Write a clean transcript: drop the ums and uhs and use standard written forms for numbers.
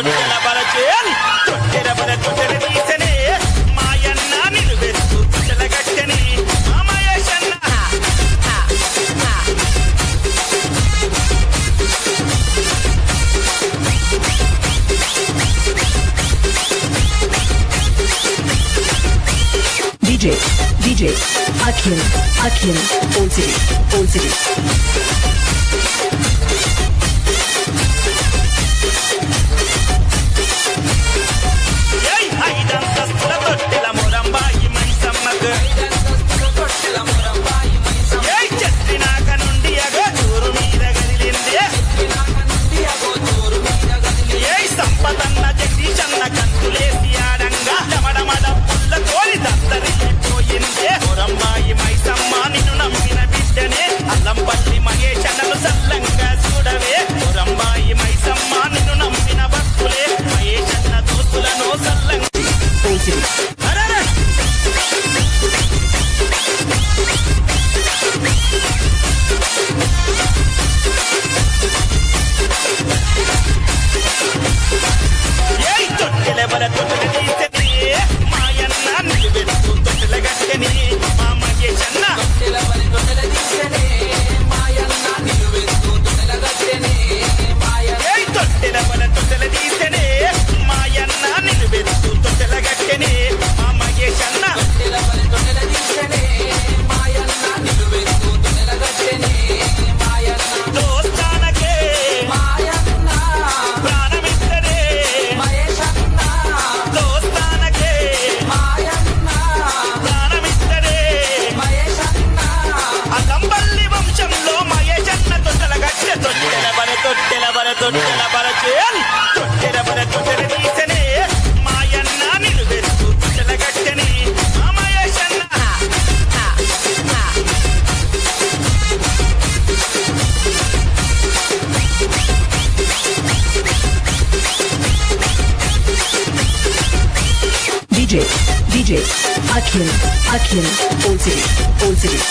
తొట్టెల బలచేయాలి తొట్టెల బల తొట్టెల తీసనే మాయన్న నిలువెత్తు తొట్టెల గట్టెని మామయేశన్న DJ Akhil Old City ఐదంతస్తుల తొట్టెల మొరంబాయి మైసమ్మకు చెట్టినాక నుండి అగో చూరు మీద గదిలింది సంపదన్న జగదీశన్న కంతులేసి ఆడంగా డమడమడ పుల్ల తోలి దత్తరిపోయింది మొరంబాయి మైసమ్మ నిన్ను నమ్మిన బిడ్డనే అల్లంపల్లి మహేశన్నను సల్లంగా చూడవే మొరంబాయి మైసమ్మ నిన్ను నమ్మిన భక్తులే మహేశన్న దోస్తులను సల్లంగా తొట్టెల బల తొట్టెల తీసని మాయన్న నిలువెత్తు తొట్టెల గట్టెని మా మహేశన్న తొట్టెల బల తొట్టెల తీసని మాయన్న నిలువెత్తు తొట్టెల గట్టెని తొట్టెల బల తొట్టెల తీసని మాయన్న నిలువెత్తు తొట్టెల గట్టెని మా మహేశన్న తొట్టెల బల తొట్టెల తీసని మాయన్న నిలువెత్తు తొట్టెల గట్టెని మాయన్న దోస్తానకే మాయన్న ప్రాణమిస్తరే మహేశన్న దోస్తానకే మాయన్న ప్రాణమిస్తరే మహేశన్న అల్లంపల్లి వంశంలో మహేశన్న తొట్టెల గట్టె తొట్టెల బల చేయాలి తొట్టెల బల తొట్టెల తీసనే మాయన్న నిలువెత్తు తొట్టెల గట్టెని మా మహేశన్న DJ Akhil Old City